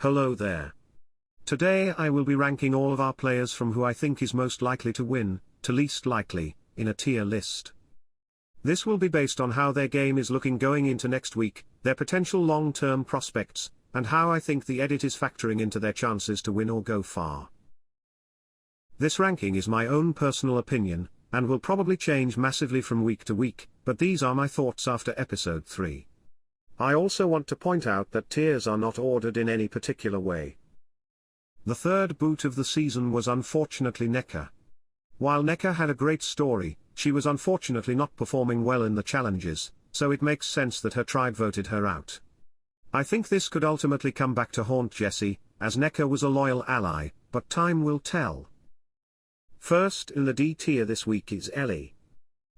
Hello there. Today I will be ranking all of our players from who I think is most likely to win, to least likely, in a tier list. This will be based on how their game is looking going into next week, their potential long-term prospects, and how I think the edit is factoring into their chances to win or go far. This ranking is my own personal opinion, and will probably change massively from week to week, but these are my thoughts after episode 3. I also want to point out that tiers are not ordered in any particular way. The third boot of the season was unfortunately Nneka. While Nneka had a great story, she was unfortunately not performing well in the challenges, so it makes sense that her tribe voted her out. I think this could ultimately come back to haunt Jessie, as Nneka was a loyal ally, but time will tell. First in the D tier this week is Ellie.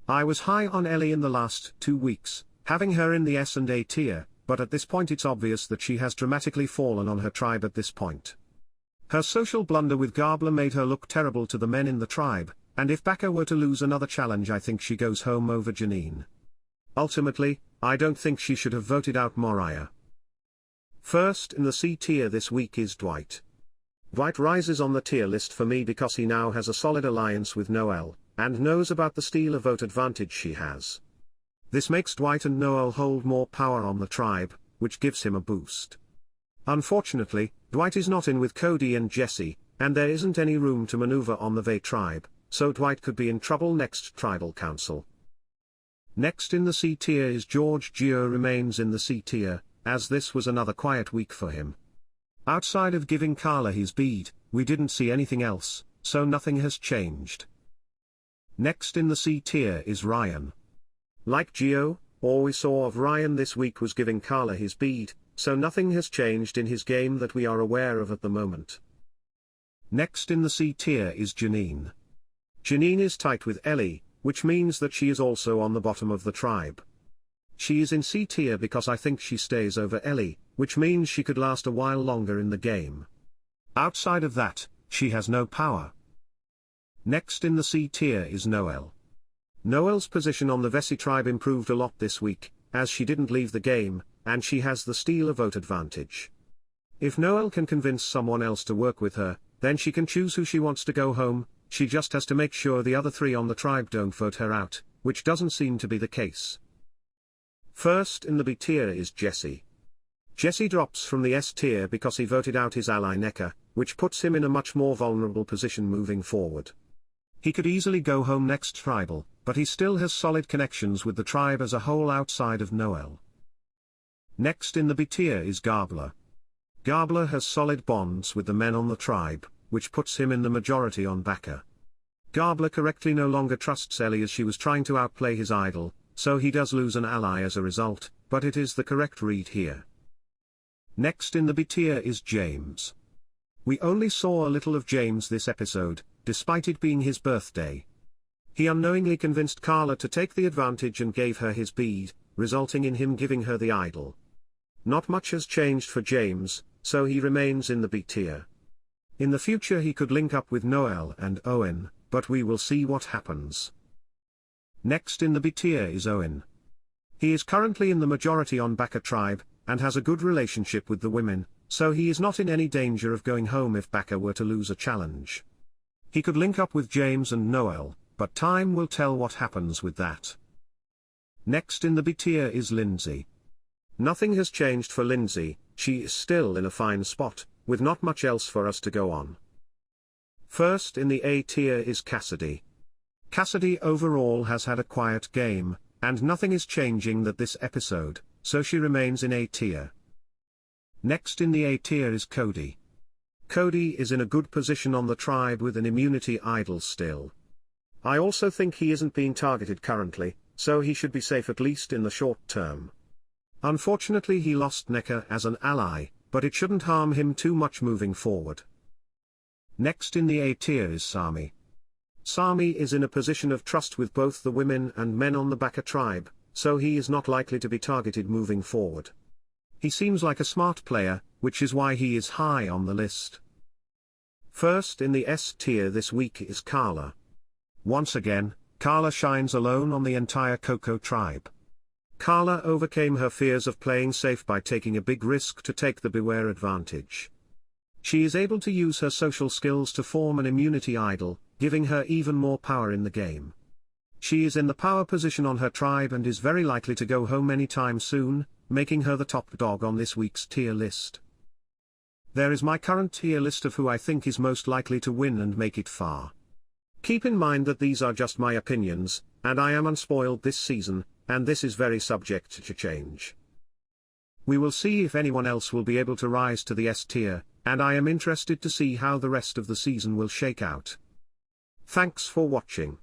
I was high on Ellie in the last 2 weeks, having her in the S and A tier, but at this point it's obvious that she has dramatically fallen on her tribe at this point. Her social blunder with Gabler made her look terrible to the men in the tribe, and if Becca were to lose another challenge I think she goes home over Jeanine. Ultimately, I don't think she should have voted out Morriah. First in the C tier this week is Dwight. Dwight rises on the tier list for me because he now has a solid alliance with Noel, and knows about the steal a vote advantage she has. This makes Dwight and Noel hold more power on the tribe, which gives him a boost. Unfortunately, Dwight is not in with Cody and Jessie, and there isn't any room to maneuver on the Vey tribe, so Dwight could be in trouble next tribal council. Next in the C tier is George. Gio remains in the C tier, as this was another quiet week for him. Outside of giving Karla his bead, we didn't see anything else, so nothing has changed. Next in the C tier is Ryan. Like Gio, all we saw of Ryan this week was giving Karla his bead, so nothing has changed in his game that we are aware of at the moment. Next in the C tier is Jeanine. Jeanine is tight with Ellie, which means that she is also on the bottom of the tribe. She is in C tier because I think she stays over Ellie, which means she could last a while longer in the game. Outside of that, she has no power. Next in the C tier is Noel. Noel's position on the Vesey tribe improved a lot this week, as she didn't leave the game, and she has the steal a vote advantage. If Noel can convince someone else to work with her, then she can choose who she wants to go home, she just has to make sure the other 3 on the tribe don't vote her out, which doesn't seem to be the case. First in the B tier is Jesse. Jesse drops from the S tier because he voted out his ally Nneka, which puts him in a much more vulnerable position moving forward. He could easily go home next tribal, but he still has solid connections with the tribe as a whole outside of Noel. Next in the B tier is Gabler. Gabler has solid bonds with the men on the tribe, which puts him in the majority on Becca. Gabler correctly no longer trusts Elie as she was trying to outplay his idol, so he does lose an ally as a result, but it is the correct read here. Next in the B tier is James. We only saw a little of James this episode, despite it being his birthday. He unknowingly convinced Karla to take the advantage and gave her his bead, resulting in him giving her the idol. Not much has changed for James, so he remains in the B tier. In the future he could link up with Noel and Owen, but we will see what happens. Next in the B tier is Owen. He is currently in the majority on Becca tribe, and has a good relationship with the women, so he is not in any danger of going home if Becca were to lose a challenge. He could link up with James and Noel, but time will tell what happens with that. Next in the B tier is Lindsay. Nothing has changed for Lindsay, she is still in a fine spot, with not much else for us to go on. First in the A tier is Cassidy. Cassidy overall has had a quiet game, and nothing is changing that this episode, so she remains in A tier. Next in the A tier is Cody. Cody is in a good position on the tribe with an immunity idol still. I also think he isn't being targeted currently, so he should be safe at least in the short term. Unfortunately he lost Nneka as an ally, but it shouldn't harm him too much moving forward. Next in the A tier is Sami. Sami is in a position of trust with both the women and men on the Becca tribe, so he is not likely to be targeted moving forward. He seems like a smart player, which is why he is high on the list. First in the S tier this week is Karla. Once again, Karla shines alone on the entire Coco tribe. Karla overcame her fears of playing safe by taking a big risk to take the beware advantage, She is able to use her social skills to form an immunity idol, giving her even more power in the game. She is in the power position on her tribe and is very likely to go home anytime soon, making her the top dog on this week's tier list. There is my current tier list of who I think is most likely to win and make it far. Keep in mind that these are just my opinions, and I am unspoiled this season, and this is very subject to change. We will see if anyone else will be able to rise to the S tier, and I am interested to see how the rest of the season will shake out. Thanks for watching.